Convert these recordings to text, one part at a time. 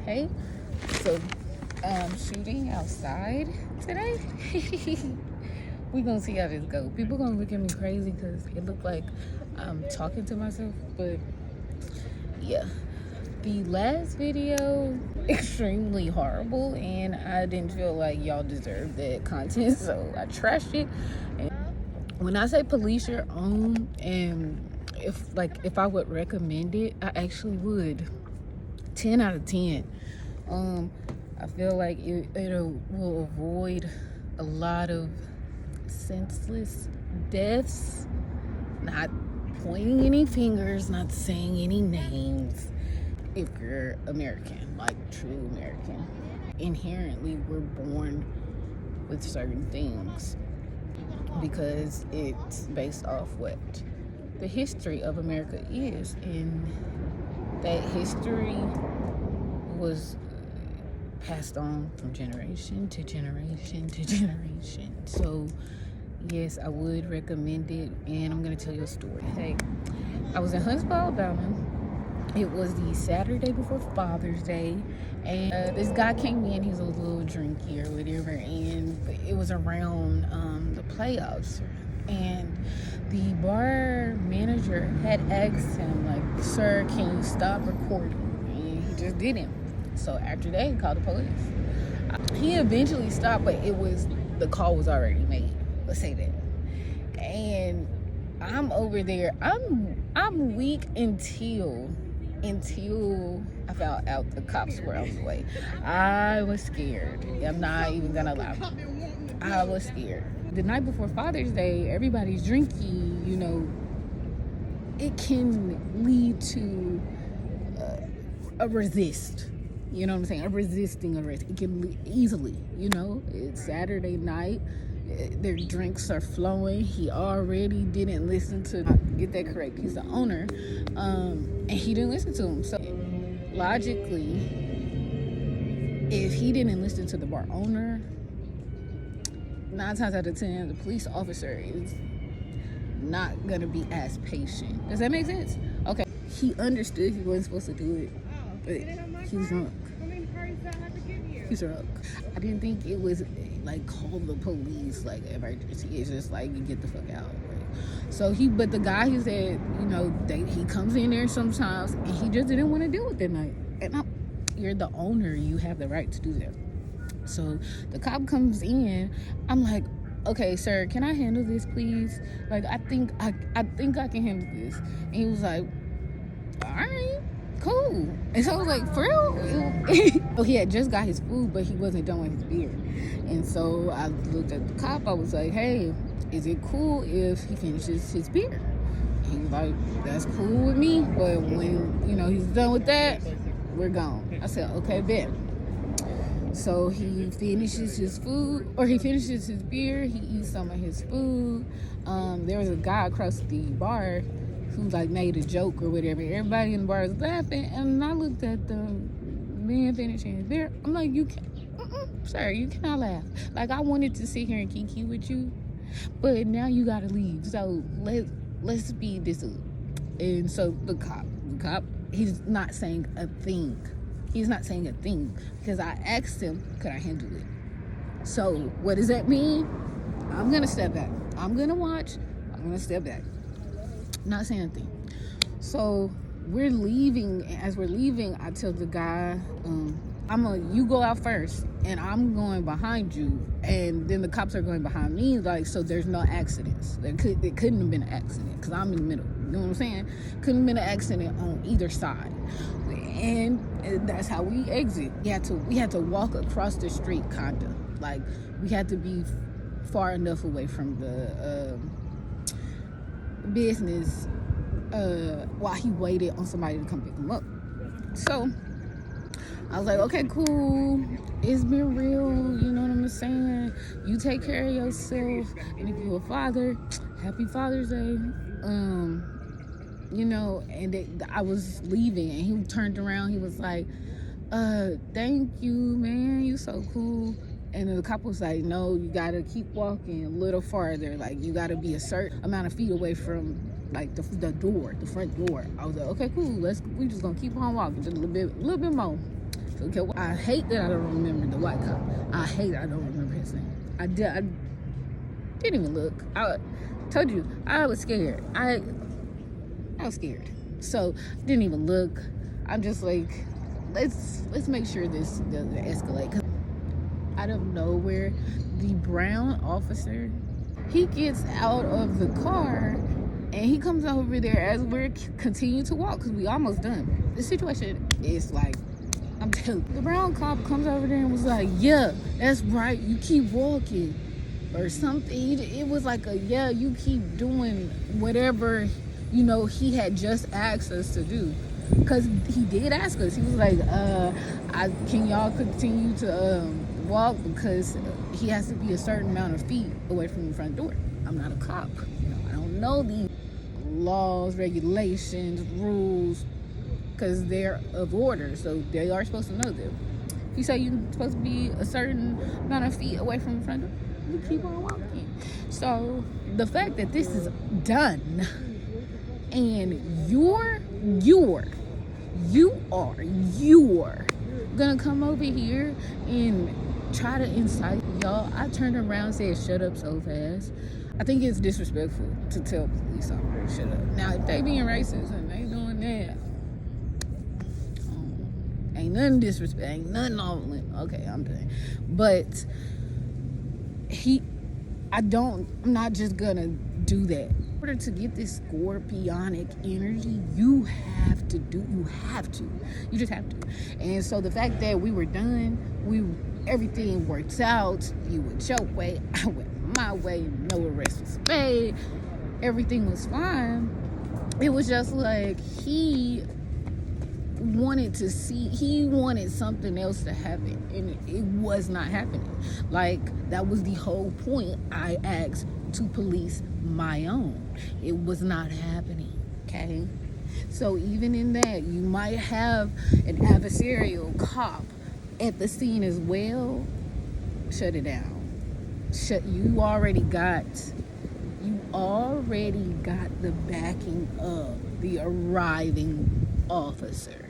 okay? So, shooting outside today. We gonna see how this go. People gonna look at me crazy because it looked like I'm talking to myself, but yeah. The last video, extremely horrible, and I didn't feel like y'all deserved that content, so I trashed it. And when I say police your own, and if I would recommend it, I actually would. 10 out of 10. I feel like it will avoid a lot of senseless deaths. Not pointing any fingers, not saying any names. If you're American, like true American, inherently we're born with certain things because it's based off what the history of America is, and that history was passed on from generation to generation to generation. So yes, I would recommend it, and I'm gonna tell you a story. Hey, I was in Huntsville, Alabama. It was the Saturday before Father's Day, and this guy came in. He's a little drinky or whatever, and it was around the playoffs, and the bar manager had asked him, like, "Sir, can you stop recording?" And he just didn't. So after that, he called the police. He eventually stopped, but the call was already made. Let's say that. And I'm over there. I'm weak until I found out the cops were on the way. I was scared. I'm not even gonna lie. I was scared. The night before Father's Day, everybody's drinking, it can lead to a resist. You know what I'm saying? A resisting arrest. It can easily, it's Saturday night. Their drinks are flowing. He already didn't listen to, get that correct, he's the owner, and he didn't listen to him. So logically, if he didn't listen to the bar owner, 9 times out of 10 the police officer is not gonna be as patient. Does that make sense? Okay, he understood he wasn't supposed to do it, but he's drunk. He's drunk. I didn't think it was like call the police, like emergency. It's just like you get the fuck out. Right? So but the guy, he said, he comes in there sometimes, and he just didn't want to deal with it that night. And you're the owner, you have the right to do that. So the cop comes in. I'm like, okay, sir, can I handle this, please? Like, I think I can handle this. And he was like, all right, cool. And so I was like, for real? Well, he had just got his food, but he wasn't done with his beer. And so I looked at the cop. I was like, hey, is it cool if he finishes his beer? He was like, that's cool with me, but when he's done with that, we're gone. I said, okay, bet. So he finishes his food, or he finishes his beer. He eats some of his food. There was a guy across the bar who made a joke or whatever. Everybody in the bar was laughing, and I looked at the man finishing his beer. I'm like, you can't, sir, you cannot laugh. Like, I wanted to sit here and kiki with you, but now you gotta leave. So let's speed this up. And so the cop, he's not saying a thing. He's not saying a thing because I asked him, could I handle it? So what does that mean? I'm gonna step back. I'm gonna watch. I'm gonna step back. Not saying a thing. So we're leaving. As we're leaving, I tell the guy, you go out first, and I'm going behind you, and then the cops are going behind me, so there's no accidents. It couldn't have been an accident because I'm in the middle. You know what I'm saying? Couldn't have been an accident on either side. And that's how we exit. We had to walk across the street, kinda. Like, we had to be far enough away from the business while he waited on somebody to come pick him up. So I was like, okay, cool. It's been real. You know what I'm saying? You take care of yourself. And if you're a father, happy Father's Day. And I was leaving, and he turned around. He was like, thank you, man. You so cool. And then the cop was like, no, you gotta keep walking a little farther. Like, you gotta be a certain amount of feet away from the door, the front door. I was like, okay, cool. We just gonna keep on walking just a little bit more. Okay, I hate that I don't remember the white cop. I hate that I don't remember his name. I didn't even look. I told you, I was scared. I was scared. So, didn't even look. I'm just like, let's make sure this doesn't escalate. 'Cause out of nowhere, the brown officer, he gets out of the car and he comes over there as we're continuing to walk because we almost done. The situation is like, I'm telling you, the brown cop comes over there and was like, yeah, that's right, you keep walking or something. It was like yeah, you keep doing whatever, he had just asked us to do. Because he did ask us. He was like, can y'all continue to walk because he has to be a certain amount of feet away from the front door. I'm not a cop. I don't know these laws, regulations, rules, because they're of order, so they are supposed to know them. If you say you're supposed to be a certain amount of feet away from the front door, you keep on walking. So the fact that this is done and you're gonna come over here and try to incite y'all. I turned around and said shut up so fast. I think it's disrespectful to tell police officers shut up. Now if they being racist and they doing that, ain't nothing disrespect, ain't nothing off limit. Okay, I'm done. But I'm not just gonna do that. In order to get this scorpionic energy, you just have to. And so the fact that we were done, everything worked out. You went your way, I went my way, no arrest was made, everything was fine. It was just like he wanted something else to happen, and it was not happening. Like, that was the whole point. I asked to police my own. It was not happening. Okay, so even in that, you might have an adversarial cop at the scene as well. Shut it down. You already got the backing of the arriving officer.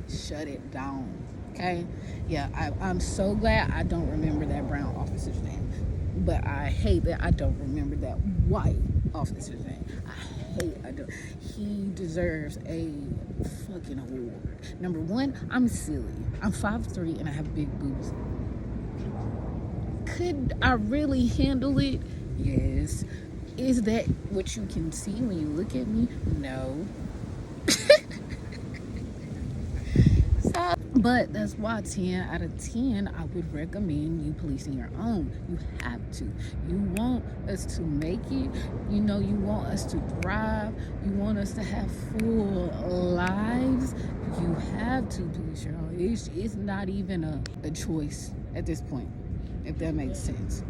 Shut it down. Okay? Yeah, I'm so glad I don't remember that brown officer's name. But I hate that I don't remember that white officer's name. I don't. He deserves a fucking award. Number one, I'm silly. I'm 5'3" and I have big boobs. Could I really handle it? Yes. Is that what you can see when you look at me? No. But that's why 10 out of 10, I would recommend you policing your own. You have to. You want us to make it. You want us to thrive. You want us to have full lives. You have to police your own. It's not even a choice at this point, if that makes sense.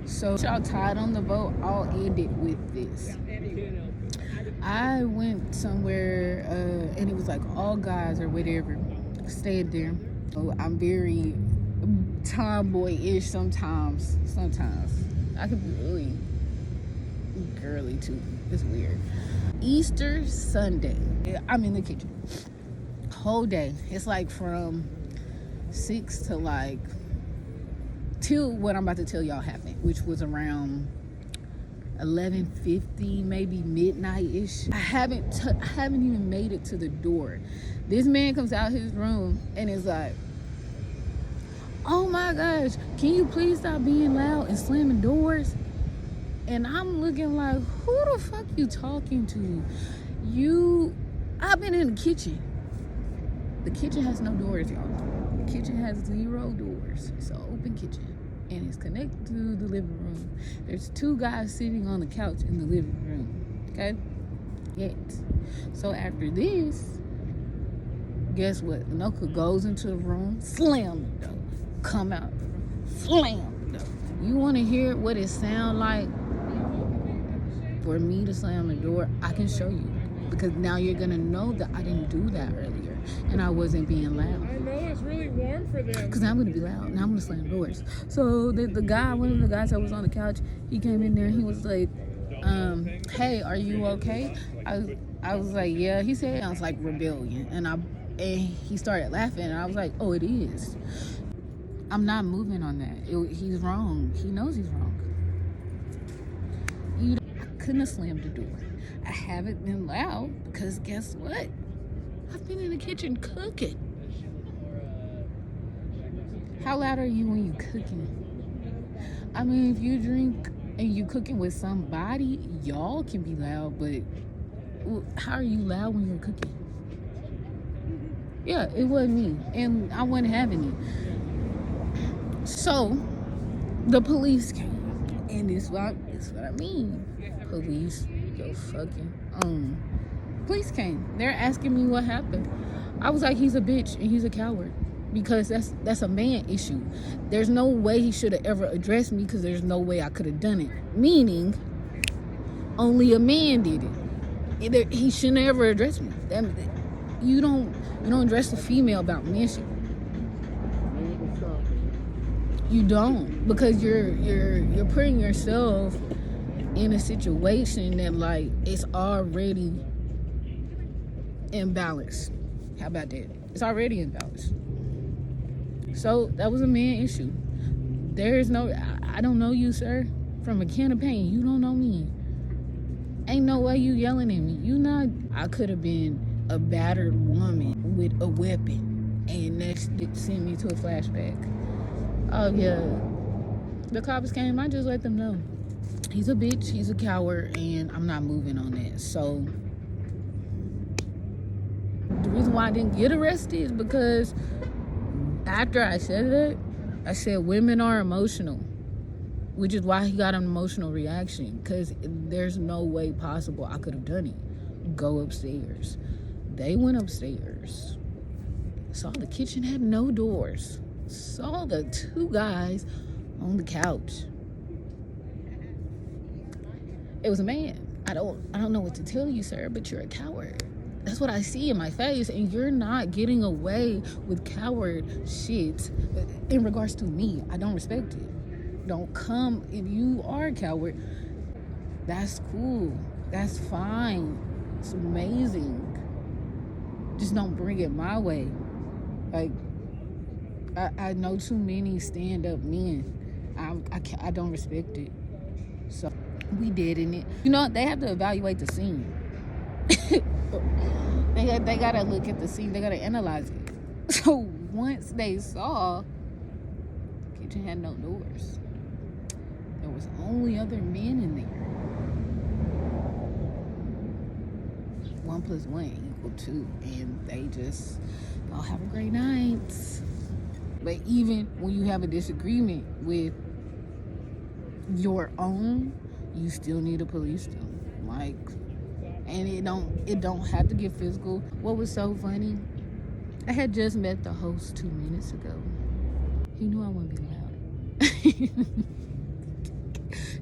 So, y'all tied on the boat, I'll end it with this. I went somewhere, and it was like all guys or whatever. Stayed there. So I'm very tomboy-ish sometimes. I could be really girly too. It's weird. Easter Sunday, I'm in the kitchen whole day. It's like from 6 to till what I'm about to tell y'all happened, which was around 11:50, maybe midnight-ish. I haven't even made it to the door. This man comes out his room and is like, oh my gosh, can you please stop being loud and slamming doors? And I'm looking like, who the fuck you talking to? I've been in the kitchen. The kitchen has no doors, y'all. The kitchen has 0 doors. It's an open kitchen. And it's connected to the living room. There's 2 guys sitting on the couch in the living room. Okay? Yet. So after this, guess what? Anoka goes into the room, slam the door, come out, slam the door. You want to hear what it sound like for me to slam the door? I can show you, because now you're gonna know that I didn't do that earlier and I wasn't being loud. I know it's really warm for them. Because I'm gonna be loud. Now I'm gonna slam doors. So one of the guys that was on the couch, he came in there. He was like, "Hey, are you okay?" I was like, "Yeah." He said, "Sounds like rebellion," and And he started laughing, and I was like, oh, it is. I'm not moving on that. He's wrong. He knows he's wrong. I couldn't have slammed the door. I haven't been loud because guess what? I've been in the kitchen cooking. How loud are you when you cooking? I mean, if you drink and you cooking with somebody, y'all can be loud, but how are you loud when you're cooking? Yeah, it wasn't me, and I wasn't having it. So the police came, and it's what I mean. Police, yo fucking police came. They're asking me what happened. I was like, he's a bitch and he's a coward, because that's a man issue. There's no way he should have ever addressed me, because there's no way I could have done it. Meaning, only a man did it. He shouldn't have ever addressed me. You don't address a female about men shit. You don't, because you're putting yourself in a situation that, like, it's already imbalanced. How about that? It's already imbalanced. So that was a man issue. There's no, I don't know you, sir, from a can of paint. You don't know me. Ain't no way you yelling at me. You not. I could have been a battered woman with a weapon, and that sent me to a flashback. Oh yeah, the cops came. I just let them know he's a bitch, he's a coward, and I'm not moving on that. So the reason why I didn't get arrested is because after I said that, I said women are emotional, which is why he got an emotional reaction, because there's no way possible I could have done it. Go upstairs. They went upstairs, saw the kitchen had no doors, saw the two guys on the couch. It was a man. I don't know what to tell you, sir, but you're a coward. That's what I see in my face, and you're not getting away with coward shit in regards to me. I don't respect it. Don't come. If you are a coward, that's cool. That's fine. It's amazing. Just don't bring it my way. Like, I know too many stand-up men. I don't respect it. So we did in it. You know, they have to evaluate the scene. they gotta look at the scene. They gotta analyze it. So once they saw the kitchen had no doors, there was only other men in there. 1 + 1 = 2, and they just all have a great night. But even when you have a disagreement with your own, you still need to police them. Like, and it don't have to get physical. What was so funny, I had just met the host 2 minutes ago. He knew I wouldn't be loud.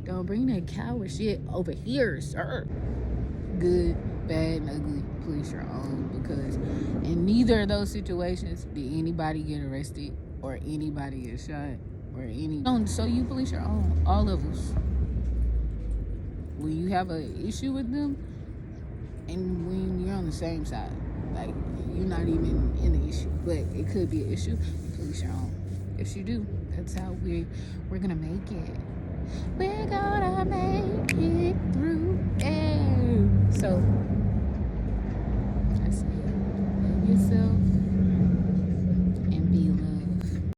Don't bring that coward shit over here, sir. Good, bad, and ugly, police your own, because in neither of those situations did anybody get arrested or anybody get shot or any. So you police your own, all of us. When you have an issue with them, and when you're on the same side, like, you're not even in the issue, but it could be an issue, you police your own. If you do, that's how we're gonna make it. We're gonna make it through. So that's it. Love yourself.